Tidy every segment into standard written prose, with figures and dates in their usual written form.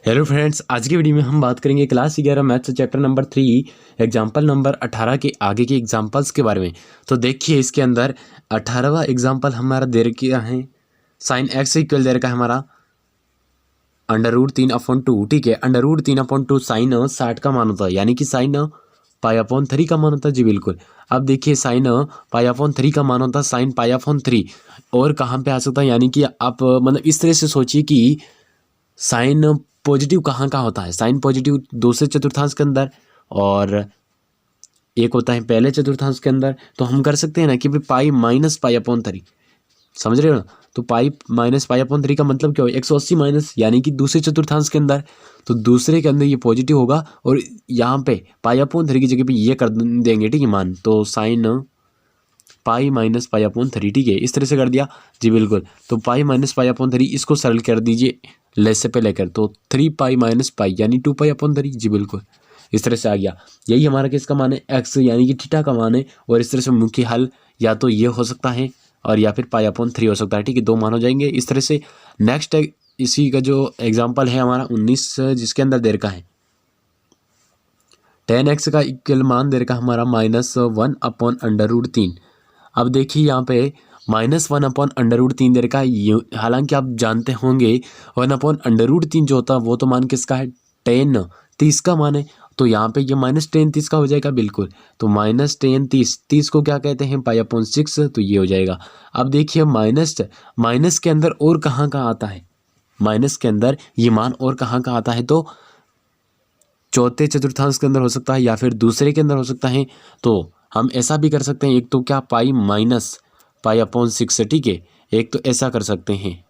Hello friends, आज की video में हम बात करेंगे class 11 maths chapter number 3 example number 18 के आगे के एग्जाम्पल्स के बारे में। तो देखिए इसके अंदर 18वां एग्जाम्पल हमारा दे रखा है साइन एक्स इक्वल दे रखा है हमारा √3/2। ठीक है, √3/2 साइन 60 का मान होता है, यानी कि साइन π/3 का मान होता है। जी बिल्कुल। अब देखिए साइन π/3 का मान होता है साइन π/3। और कहाँ पे आ सकता है, यानी कि आप मतलब इस तरह से सोचिए कि साइन पॉजिटिव कहाँ का होता है। साइन पॉजिटिव दूसरे चतुर्थांश के अंदर और एक होता है पहले चतुर्थांश के अंदर। तो हम कर सकते हैं ना कि भाई π-π/3, समझ रहे हो ना। तो π-π/3 का मतलब क्या हो, 180 माइनस, यानी कि दूसरे चतुर्थांश के अंदर। तो दूसरे के अंदर ये पॉजिटिव होगा और यहाँ पे π/3 की जगह पे ये कर देंगे, ठीक है मान। तो साइन π-π/3, ठीक है, इस तरह से कर दिया। जी बिल्कुल। तो π-π/3 इसको सरल कर दीजिए लेस पे लेकर, तो 3π-π यानी 2π/3। जी बिल्कुल, इस तरह से आ गया। यही हमारा किसका मान है, एक्स यानी कि थीटा का मान है। और इस तरह से मुख्य हल या तो ये हो सकता है और या फिर π/3 हो सकता है। ठीक है, दो मान हो जाएंगे इस तरह से। नेक्स्ट इसी का जो एग्जाम्पल है हमारा 19, जिसके अंदर दे रखा है tan x का इक्वल मान दे रखा हमारा -1/√3। अब देखिए यहाँ पे -1/√3 दे रखा है। हालांकि आप जानते होंगे 1/√3 जो होता है वो तो मान किसका है, tan 30 का मान है। तो यहाँ पे ये -tan 30 का हो जाएगा बिल्कुल। तो -tan 30 को क्या कहते हैं, π/6। तो ये हो जाएगा। अब देखिए माइनस के अंदर और कहाँ का आता है, माइनस के अंदर ये मान और कहाँ का आता है, तो चौथे चतुर्थांश के अंदर हो सकता है या फिर दूसरे के अंदर हो सकता है। तो हम ऐसा भी कर सकते हैं, एक तो क्या π-π/6, ठीक है, एक तो ऐसा कर सकते हैं।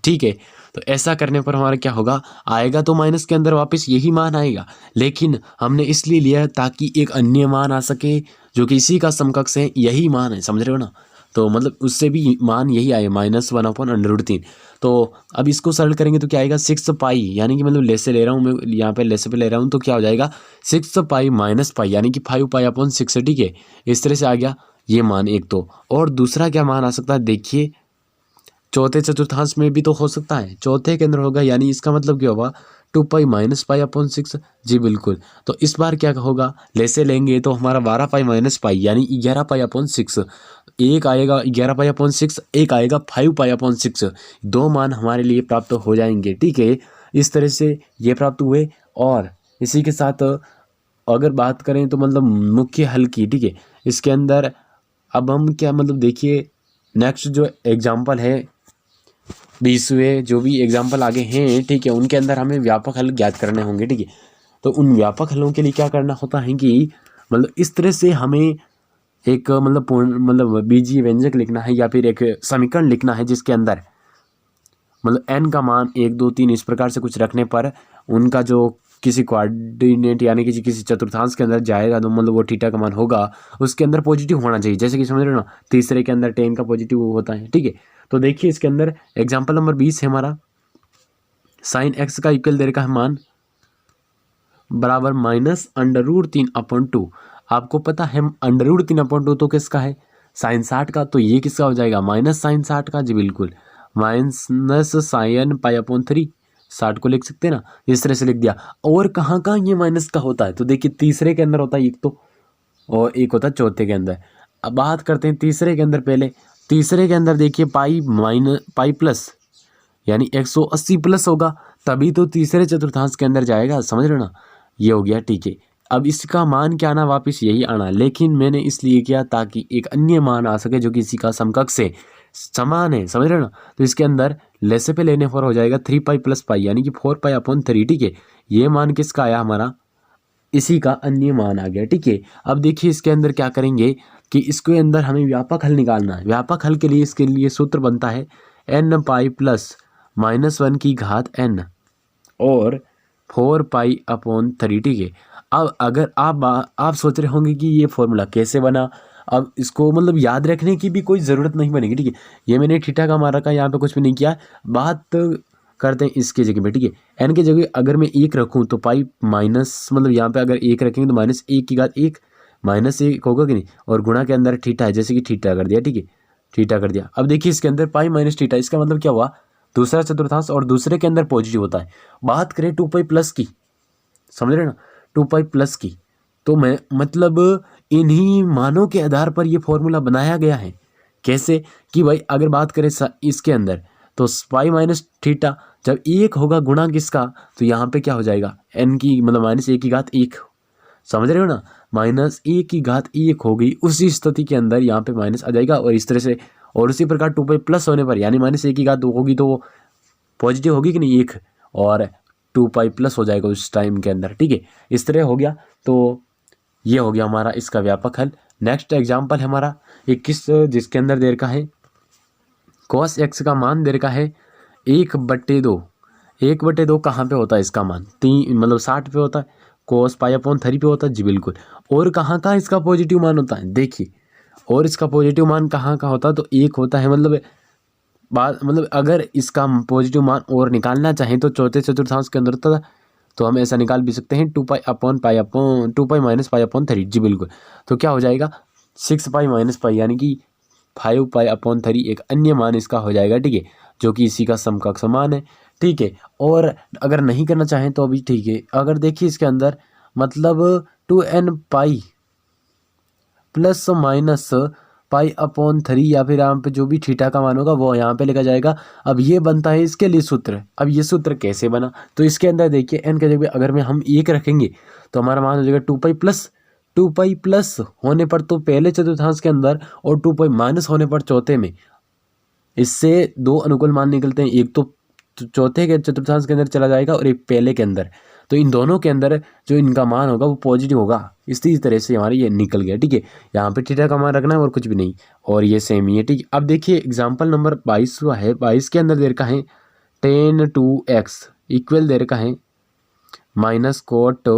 ठीक है, तो ऐसा करने पर हमारा क्या होगा, आएगा तो माइनस के अंदर वापस यही मान आएगा, लेकिन हमने इसलिए लिया ताकि एक अन्य मान आ सके जो कि इसी का समकक्ष है, यही मान है, समझ रहे हो ना। तो मतलब उससे भी मान यही आए -1/√3। तो अब इसको सरल करेंगे तो क्या आएगा, 6π, यानी कि मतलब लेस से ले रहा हूँ मैं, यहाँ पे लेस पे ले रहा हूँ, तो क्या हो जाएगा 6π - π, यानी कि 5π/6। ठीक है, इस तरह से आ गया ये मान एक तो। और दूसरा क्या मान आ सकता है, देखिए चौथे चतुर्थांश में भी तो हो सकता है, चौथे के अंदर होगा, यानी इसका मतलब क्या होगा 2π - π/6। जी बिल्कुल। तो इस बार क्या होगा, लेसे लेंगे तो हमारा 12π - π यानी 11π/6। एक आएगा 11π/6, एक आएगा 5π/6। दो मान हमारे लिए प्राप्त हो जाएंगे। ठीक है, इस तरह से ये प्राप्त हुए। और इसी के साथ अगर बात करें तो मतलब मुख्य हल की, ठीक है, इसके अंदर अब हम क्या मतलब देखिए नेक्स्ट जो एग्जाम्पल है 20वें जो भी एग्जाम्पल आगे हैं, ठीक है, उनके अंदर हमें व्यापक हल ज्ञात करने होंगे। ठीक है, तो उन व्यापक हलों के लिए क्या करना होता है कि मतलब इस तरह से हमें एक मतलब पूर्ण मतलब बीजीय व्यंजक लिखना है या फिर एक समीकरण लिखना है जिसके अंदर मतलब n का मान 1 2 3 इस प्रकार से कुछ रखने पर उनका जो किसी कोऑर्डिनेट यानी कि किसी चतुर्थांश के अंदर जाएगा तो मतलब वो थीटा का मान होगा, उसके अंदर पॉजिटिव होना चाहिए। जैसे कि समझ रहे हो ना, तीसरे के अंदर tan का पॉजिटिव होता है। ठीक है, तो देखिए इसके अंदर एग्जाम्पल नंबर 20 है हमारा, साइन x का इक्वल दे रखा है मान बराबर -√3/2। आपको पता है √3/2 तो किसका है, साइन 60 का। तो ये किसका हो जाएगा, -sin 60 का। जी बिल्कुल, -sin π/3, 60 को लिख सकते हैं ना, इस तरह से लिख दिया। और कहाँ कहाँ ये माइनस का होता है, तो देखिए तीसरे के अंदर होता है एक तो, और एक होता है चौथे के अंदर। अब बात करते हैं तीसरे के अंदर। पहले तीसरे के अंदर देखिए पाई प्लस यानी 180 प्लस होगा, तभी तो तीसरे चतुर्थांश के अंदर जाएगा, समझ रहे हो ना। ये हो गया। ठीक है, अब इसका मान क्या आना, वापस यही आना, लेकिन मैंने इसलिए किया ताकि एक अन्य मान आ सके जो कि इसी का समकक्ष है, समान है, समझ रहे हो ना। तो इसके अंदर लेसे पे लेने पर हो जाएगा 3π + π यानी कि 4π/3। ठीक है, ये मान किसका आया, हमारा इसी का अन्य मान आ गया। ठीक है, अब देखिए इसके अंदर क्या करेंगे कि इसके अंदर हमें व्यापक हल निकालना है। व्यापक हल के लिए इसके लिए सूत्र बनता है n π + -1 की घात n और 4π/3। ठीक है, अब अगर आप सोच रहे होंगे कि ये फॉर्मूला कैसे बना, अब इसको मतलब याद रखने की भी कोई ज़रूरत नहीं बनेगी। ठीक है, ये मैंने थीटा का मान रखा, यहाँ पे कुछ भी नहीं किया। बात करते हैं इसकी जगह पे। ठीक है, एन की जगह अगर मैं 1 रखूँ तो पाई माइनस मतलब यहाँ पे अगर 1 रखेंगे तो -1 की घात 1 -1 होगा कि नहीं, और गुणा के अंदर थीटा है, जैसे कि थीटा कर दिया। ठीक है, थीटा कर दिया। अब देखिए इसके अंदर पाई - थीटा, इसका मतलब क्या हुआ, दूसरा चतुर्थांश और दूसरे के अंदर पॉजिटिव होता है। बात करें 2 पाई प्लस की, समझ रहे ना, 2 पाई प्लस की, तो मैं मतलब इन्हीं मानों के आधार पर ये फॉर्मूला बनाया गया है। कैसे कि भाई अगर बात करें इसके अंदर तो पाई माइनस थीटा जब 1 होगा गुणा किसका, तो यहाँ पे क्या हो जाएगा n की मतलब -1 समझ रहे हो ना, -1 होगी, उसी स्थिति के अंदर यहाँ पे माइनस आ जाएगा और इस तरह से। और उसी प्रकार 2 पाई प्लस होने पर यानी -1 होगी तो वो पॉजिटिव होगी कि नहीं 1, और 2 पाई प्लस हो जाएगा उस टाइम के अंदर, ठीक है। इस तरह हो गया, तो ये हो गया हमारा इसका व्यापक हल। नेक्स्ट एग्जाम्पल है हमारा 21, जिसके अंदर दे रखा है cos x का मान दे रखा है 1/2। 1/2 कहाँ पे होता है इसका मान, 3 मतलब 60 पे होता है, cos π/3 पे होता है जी बिल्कुल। और कहाँ का इसका पॉजिटिव मान होता है देखिए, और इसका पॉजिटिव मान कहाँ का होता है तो 1 होता है। मतलब अगर इसका पॉजिटिव मान और निकालना चाहें तो चौथे चतुर्थांश के अंदर होता है, तो हम ऐसा निकाल भी सकते हैं 2 पाई माइनस π/3 जी बिल्कुल। तो क्या हो जाएगा 6 पाई माइनस पाई यानी कि 5 पाई/3 एक अन्य मान इसका हो जाएगा, ठीक है, जो कि इसी का समकक्ष मान है, ठीक है। और अगर नहीं करना चाहें तो अभी ठीक है, अगर देखिए इसके अंदर मतलब 2n पाई प्लस माइनस π/3 या फिर यहाँ पे जो भी थीटा का मान होगा वो यहाँ पे लिखा जाएगा। अब ये बनता है इसके लिए सूत्र। अब ये सूत्र कैसे बना, तो इसके अंदर देखिए n के जगह अगर हम 1 रखेंगे तो हमारा मान हो जाएगा 2 पाई प्लस होने पर तो पहले चतुर्थांश के अंदर और 2 पाई माइनस होने पर चौथे में, इससे 2 अनुकूल मान निकलते हैं, एक तो चौथे के चतुर्थांश के अंदर चला जाएगा और एक पहले के अंदर, तो इन दोनों के अंदर जो इनका मान होगा वो पॉजिटिव होगा। इसी तरह से हमारे ये निकल गया, ठीक है। यहाँ पे थीटा का मान रखना है और कुछ भी नहीं, और ये सेम ही है, ठीक है। अब देखिए एग्जाम्पल नंबर 22 है, 22 के अंदर दे रखा है tan 2x इक्वल दे रखा है माइनस कोट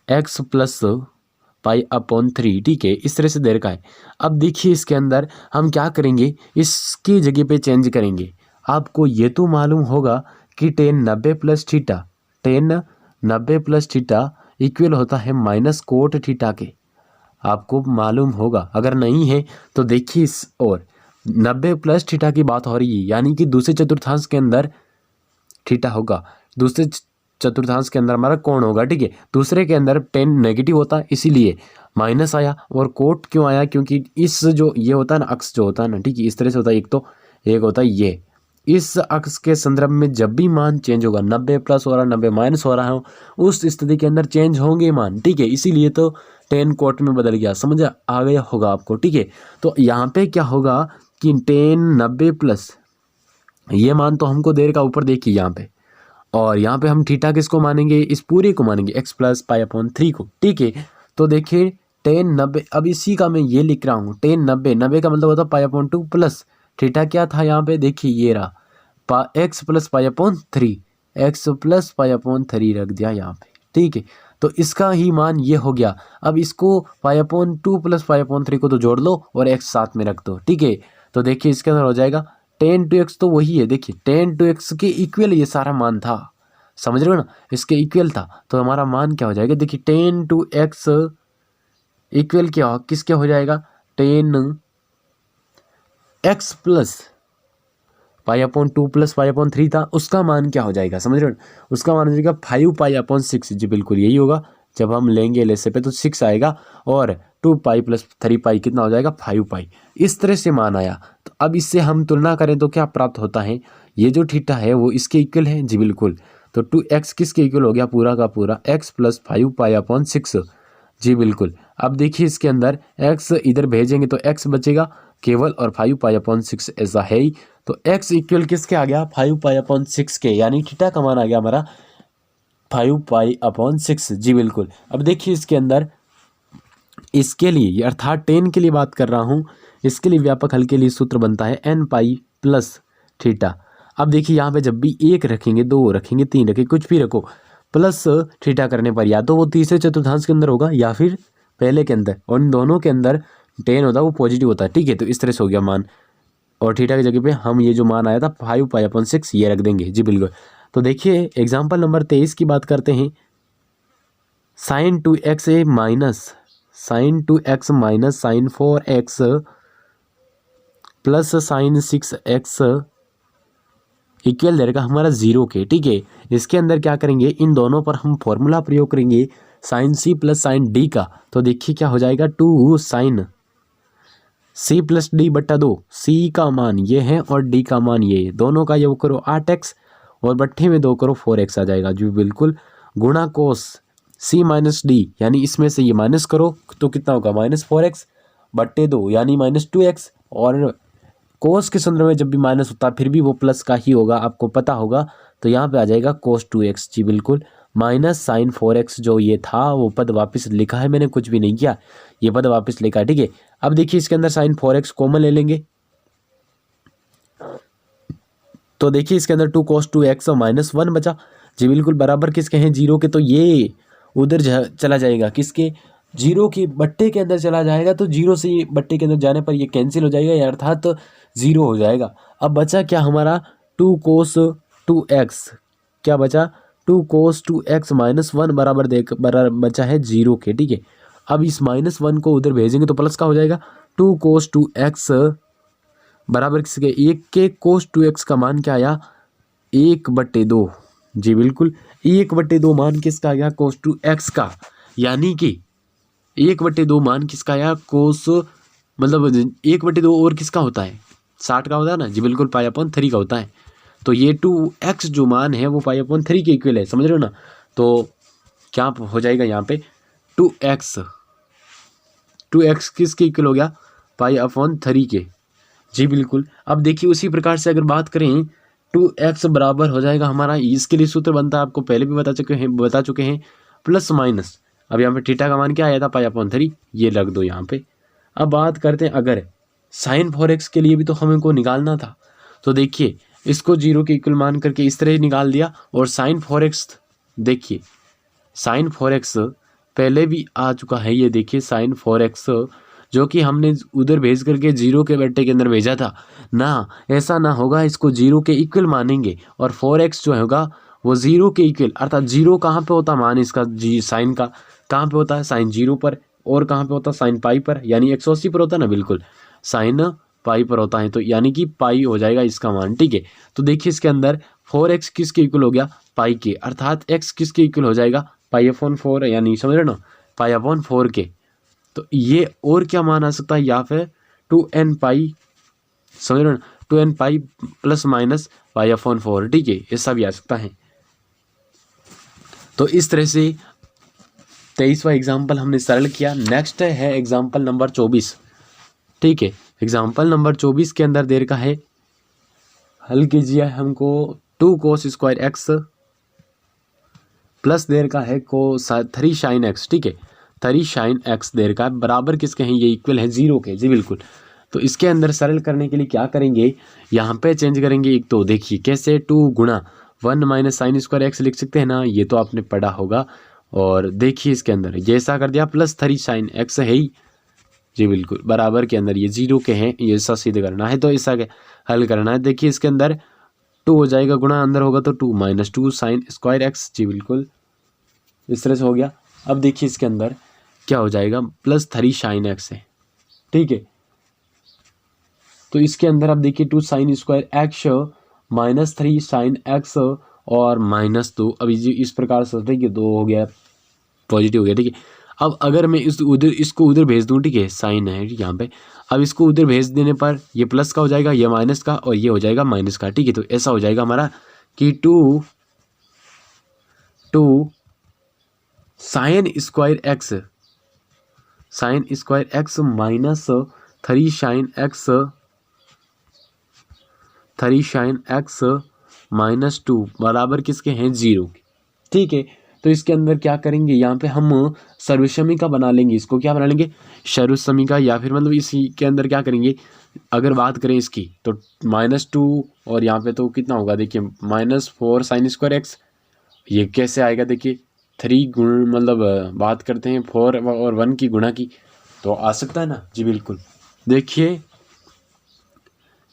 x प्लस π/3, ठीक है, इस तरह से दे रखा है। अब देखिए इसके अंदर हम क्या करेंगे, इसकी जगह पे चेंज करेंगे। आपको ये तो मालूम होगा कि tan 90 प्लस थीटा इक्वल होता है माइनस कोट थीटा के, आपको मालूम होगा। अगर नहीं है तो देखिए इस और 90 प्लस थीटा की बात हो रही है, यानी कि दूसरे चतुर्थांश के अंदर थीटा होगा, दूसरे चतुर्थांश के अंदर हमारा कोण होगा, ठीक है। दूसरे के अंदर tan नेगेटिव होता है इसीलिए माइनस आया, और कोट क्यों आया, क्योंकि इस जो ये होता है ना अक्ष जो होता है ना, ठीक है, इस तरह से होता है। एक होता है ये, इस अक्ष के संदर्भ में जब भी मान चेंज होगा, 90 प्लस हो रहा है 90 माइनस हो रहा है, उस स्थिति के अंदर चेंज होंगे मान, ठीक है, इसीलिए तो tan कोट में बदल गया, समझ आ गया होगा आपको, ठीक है। तो यहाँ पे क्या होगा कि tan 90 प्लस ये मान तो हमको देर का ऊपर देखिए यहाँ पे, और यहाँ पे हम थीटा किसको मानेंगे, इस पूरे को मानेंगे x प्लस π/3 को, ठीक है। तो देखिए tan 90, अब इसी का मैं ये लिख रहा हूँ tan 90 का मतलब होता है π/2 प्लस थीटा क्या था यहाँ पे देखिए ये रहा x प्लस π/3, x प्लस π/3 रख दिया यहाँ पे, ठीक है। तो इसका ही मान ये हो गया। अब इसको π/2 प्लस π/3 को तो जोड़ लो और x साथ में रख दो, ठीक है। तो देखिए इसके अंदर हो जाएगा tan 2x, तो वही है, देखिए tan 2x के इक्वल ये सारा मान था, समझ रहे हो ना, इसके इक्वल था। तो हमारा मान क्या हो जाएगा, देखिए tan 2x इक्वल क्या किसके हो जाएगा, tan x प्लस π/2 प्लस π/3 था, उसका मान क्या हो जाएगा, समझ रहे हो, उसका मान हो जाएगा 5 π/6 जी बिल्कुल यही होगा। जब हम लेंगे लेसे पे तो 6 आएगा, और 2 पाई प्लस 3 पाई कितना हो जाएगा 5 पाई, इस तरह से मान आया। तो अब इससे हम तुलना करें तो क्या प्राप्त होता है, ये जो थीटा है वो इसके इक्वल है जी बिल्कुल। तो 2x किसके इक्वल हो गया, पूरा का पूरा x प्लस 5 π/6 जी बिल्कुल। अब देखिए इसके अंदर x इधर भेजेंगे तो x बचेगा केवल, और 5 π/6 ऐसा है ही। तो x इक्वल किसके आ गया 5 π/6 के, यानी थीटा का मान आ गया हमारा 5 π/6 जी बिल्कुल। अब देखिए इसके अंदर इसके लिए अर्थात tan के लिए बात कर रहा हूँ, इसके लिए व्यापक हल के लिए सूत्र बनता है n पाई प्लस थीटा। अब देखिए यहाँ पे जब भी 1 रखेंगे, 2 रखेंगे, 3 रखेंगे, कुछ भी रखो, प्लस थीटा करने पर या तो वो तीसरे चतुर्थांश के अंदर होगा या फिर पहले के अंदर, और इन दोनों के अंदर tan होता है वो पॉजिटिव होता है, ठीक है। तो इस तरह से हो गया मान, और थीटा की जगह पे हम ये जो मान आया था 5 π/6 ये रख देंगे जी बिल्कुल। तो देखिए एग्जाम्पल नंबर 23 की बात करते हैं, sin 2x minus sin 2x minus sin 4x plus sin 6x equal दे रखा हमारा 0 के, ठीक है। इसके अंदर क्या करेंगे, इन दोनों पर हम फॉर्मूला प्रयोग करेंगे sine C plus sine D का। तो देखिए क्या हो जाएगा, 2 साइन सी प्लस डी बट्टा 2, सी का मान ये है और डी का मान ये है, दोनों का योग करो 8x और बट्ठे में 2 करो 4x आ जाएगा जी बिल्कुल, गुणा कोस सी माइनस डी, यानी इसमें से ये माइनस करो तो कितना होगा -4x बट्टे 2 यानी -2x, और कोस के संदर्भ में जब भी माइनस होता है फिर भी वो प्लस का ही होगा, आपको पता होगा। तो यहाँ पे आ जाएगा cos 2x जी बिल्कुल, माइनस साइन 4x जो ये था वो पद वापस लिखा है मैंने, कुछ भी नहीं किया, ये पद वापस लिखा है, ठीक है। अब देखिए इसके अंदर साइन 4x कॉमन ले लेंगे, तो देखिए इसके अंदर 2 cos 2x और -1 बचा जी बिल्कुल, बराबर किसके हैं 0 के, तो ये उधर चला जाएगा, किसके 0 के बट्टे के अंदर चला जाएगा, तो 0 से ये बट्टे के अंदर जाने पर ये कैंसिल हो जाएगा, या अर्थात 0 हो जाएगा। अब बचा क्या हमारा 2 cos 2x, क्या बचा 2 cos 2x -1 बराबर बचा है 0 के, ठीक है। अब इस -1 को उधर भेजेंगे तो प्लस का हो जाएगा, 2 cos 2x बराबर किसके 1 के, cos 2x का मान क्या आया 1/2 जी बिल्कुल, 1/2 मान किसका आया cos 2x का, यानी कि 1/2 मान किसका आया कोस, मतलब 1/2 और किसका होता है 60 का होता है ना जी बिल्कुल, π/3 का होता है। तो ये 2x जो मान है वो π/3 के इक्वल है, समझ रहे हो ना। तो क्या हो जाएगा यहाँ पे 2x किसके इक्वल हो गया π/3 के जी बिल्कुल। अब देखिए उसी प्रकार से अगर बात करें 2x बराबर हो जाएगा हमारा, इसके लिए सूत्र बनता है आपको पहले भी बता चुके हैं प्लस माइनस, अब यहाँ पे थीटा का मान क्या आया था π/3, ये रख दो यहाँ पे। अब बात करते हैं अगर साइन 4x के लिए भी तो हमें को निकालना था, तो देखिए इसको 0 के इक्वल मान करके इस तरह निकाल दिया, और साइन 4x देखिए साइन 4x पहले भी आ चुका है, ये देखिए साइन 4x जो कि हमने उधर भेज करके 0 के बट्टे के अंदर भेजा था ना, ऐसा ना होगा, इसको 0 के इक्वल मानेंगे और 4x जो होगा वो 0 के इक्वल, अर्थात 0 कहाँ पे होता मान इसका जी साइन का कहाँ पे होता है साइन 0 पर, और कहाँ पे होता है साइन पाई पर, यानी 180 पर होता है ना बिल्कुल, साइन पाई पर होता है, तो यानी कि पाई हो जाएगा इसका मान, ठीक है। तो देखिए इसके अंदर 4x किसके इक्वल हो गया पाई के, अर्थात x किसके इक्वल हो जाएगा π/4, यानी समझ रहे ना π/4 के। तो ये और क्या मान आ सकता है, या फिर 2n पाई, समझ रहे ना 2n पाई प्लस माइनस π/4, ठीक है, ऐसा भी आ सकता है। तो इस तरह से 23वां एग्जाम्पल हमने सरल किया। नेक्स्ट है एग्जाम्पल नंबर 24, ठीक है। एग्जाम्पल नंबर 24 के अंदर देर का है, हल कीजिए हमको 2 cos square x plus there का है 3 साइन एक्स, ठीक है, 3 साइन एक्स देर का बराबर किसके हैं, ये इक्वल है 0 के जी बिल्कुल। तो इसके अंदर सरल करने के लिए क्या करेंगे, यहाँ पे चेंज करेंगे एक, तो देखिए कैसे 2 गुणा 1 माइनस साइन स्क्वायर एक्स लिख सकते हैं ना, ये तो आपने पढ़ा होगा। और देखिए इसके अंदर ये ऐसा कर दिया प्लस 3 साइन एक्स है ही जी बिल्कुल, बराबर के अंदर ये 0 के हैं, ये ऐसा सिद्ध करना है, तो ऐसा हल करना है। देखिए इसके अंदर 2 हो जाएगा, गुणा अंदर होगा तो 2 माइनस 2 साइन स्क्वायर एक्स जी बिल्कुल, इस तरह से हो गया। अब देखिए इसके अंदर क्या हो जाएगा प्लस 3 साइन एक्स है, ठीक है। तो इसके अंदर अब देखिए 2 sine square x minus 3 sine x और -2, अभी इस प्रकार से देखिए 2 हो गया पॉजिटिव हो गया, ठीक है। अब अगर मैं इसको उधर भेज दूँ, ठीक है, साइन है यहाँ पे, अब इसको उधर भेज देने पर ये प्लस का हो जाएगा, ये माइनस का, और ये हो जाएगा माइनस का, ठीक है। तो ऐसा हो जाएगा हमारा कि 2 sine square x minus 3 sine x -2 बराबर किसके हैं 0, ठीक है। तो इसके अंदर क्या करेंगे, यहाँ पे हम सर्वसमीका बना लेंगे, इसको क्या बना लेंगे सर्वसमीका, या फिर मतलब इसी के अंदर क्या करेंगे, अगर बात करें इसकी तो -2 और यहाँ पे तो कितना होगा देखिए -4 साइन स्क्वायर एक्स, ये कैसे आएगा देखिए 3 गुण, मतलब बात करते हैं 4 और 1 की गुणा की, तो आ सकता है ना जी बिल्कुल। देखिए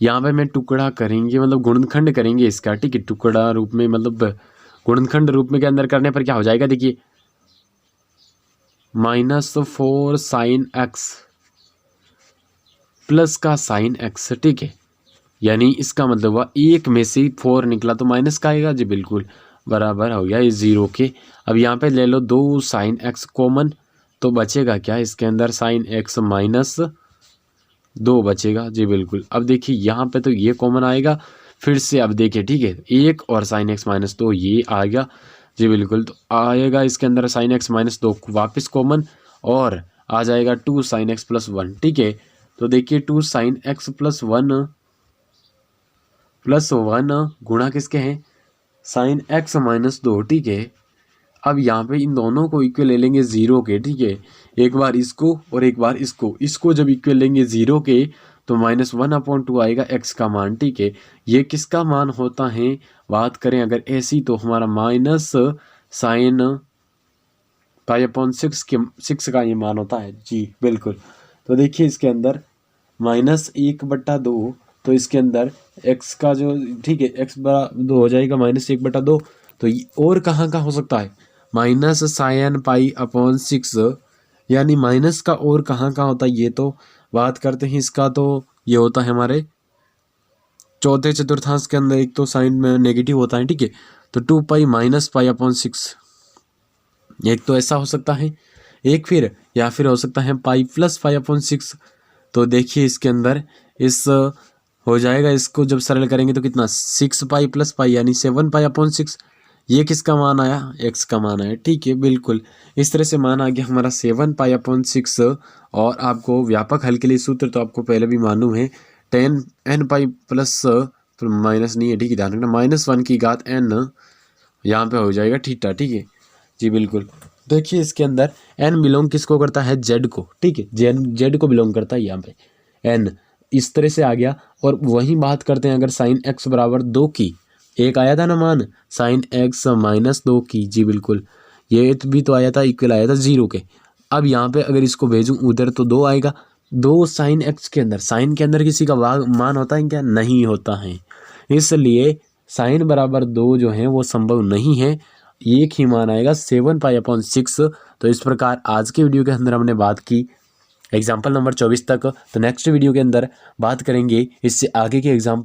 यहाँ पे मैं टुकड़ा करेंगे, मतलब गुणनखंड करेंगे इसका, ठीक है, टुकड़ा रूप में, मतलब गुणनखंड रूप में के अंदर करने पर क्या हो जाएगा देखिए -4 साइन एक्स प्लस का साइन एक्स, ठीक है, यानी इसका मतलब हुआ एक में से 4 निकला तो माइनस का आएगा जी, बिल्कुल बराबर हो गया ये 0 के। अब यहाँ पे ले लो 2 साइन एक्स कॉमन, तो बचेगा क्या इसके अंदर, साइन एक्स माइनस 2 बचेगा जी, बिल्कुल। अब देखिए यहाँ पे तो ये कॉमन आएगा फिर से, अब देखिए ठीक है, 1 और साइन एक्स माइनस 2 ये आ गया जी, बिल्कुल। तो आएगा इसके अंदर साइन एक्स माइनस 2 वापस कॉमन, और आ जाएगा 2 साइन एक्स प्लस 1, ठीक है। तो देखिए 2 साइन एक्स प्लस 1 गुणा किसके हैं, साइन एक्स माइनस 2, ठीक है। अब यहाँ पे इन दोनों को इक्वल ले लेंगे 0 के, ठीक है। एक बार इसको और एक बार इसको जब इक्वल लेंगे 0 के तो -1/2 आएगा x का मान, ठीक है। ये किसका मान होता है, बात करें अगर ऐसी तो हमारा माइनस साइन π/6 का ये मान होता है जी, बिल्कुल। तो देखिए इसके अंदर -1/2, तो इसके अंदर x का जो, ठीक है, x/2 हो जाएगा -1/2। तो और कहाँ का हो सकता है, माइनस साइन π/6, यानी माइनस का और कहाँ का होता है, ये तो बात करते हैं इसका, तो ये होता है हमारे चौथे चतुर्थांश के अंदर एक तो साइन में नेगेटिव होता है, ठीक है। तो 2π - π/6, एक तो ऐसा हो सकता है, एक फिर या फिर हो सकता है π + π/6। तो देखिए इसके अंदर इस हो जाएगा, इसको जब सरल करेंगे तो कितना, 6π + π यानी 7π/6। ये किसका मान आया, x का मान आया, ठीक है, बिल्कुल। इस तरह से मान आ गया हमारा 7π/6। और आपको व्यापक हल के लिए सूत्र तो आपको पहले भी मालूम है, tan nπ प्लस माइनस नहीं है, ठीक है, ध्यान रखना, -1n यहाँ पे हो जाएगा थीटा, ठीक है जी, बिल्कुल। देखिए इसके अंदर n बिलोंग किसको करता है, z को, ठीक है, z को बिलोंग करता है यहाँ पे n, इस तरह से आ गया। और वही बात करते हैं अगर साइन x बराबर 2 की, एक आया था ना मान साइन x -2 की जी, बिल्कुल, ये भी तो आया था, इक्वल आया था 0 के। अब यहाँ पे अगर इसको भेजूँ उधर तो 2 आएगा, 2 साइन x के अंदर, साइन के अंदर किसी का मान होता है क्या, नहीं होता है, इसलिए साइन बराबर 2 जो है वो संभव नहीं है, एक ही मान आएगा 7π/6। तो इस प्रकार आज के वीडियो के अंदर हमने बात की एग्जाम्पल नंबर 24 तक। तो नेक्स्ट वीडियो के अंदर बात करेंगे इससे आगे के एग्जाम्पल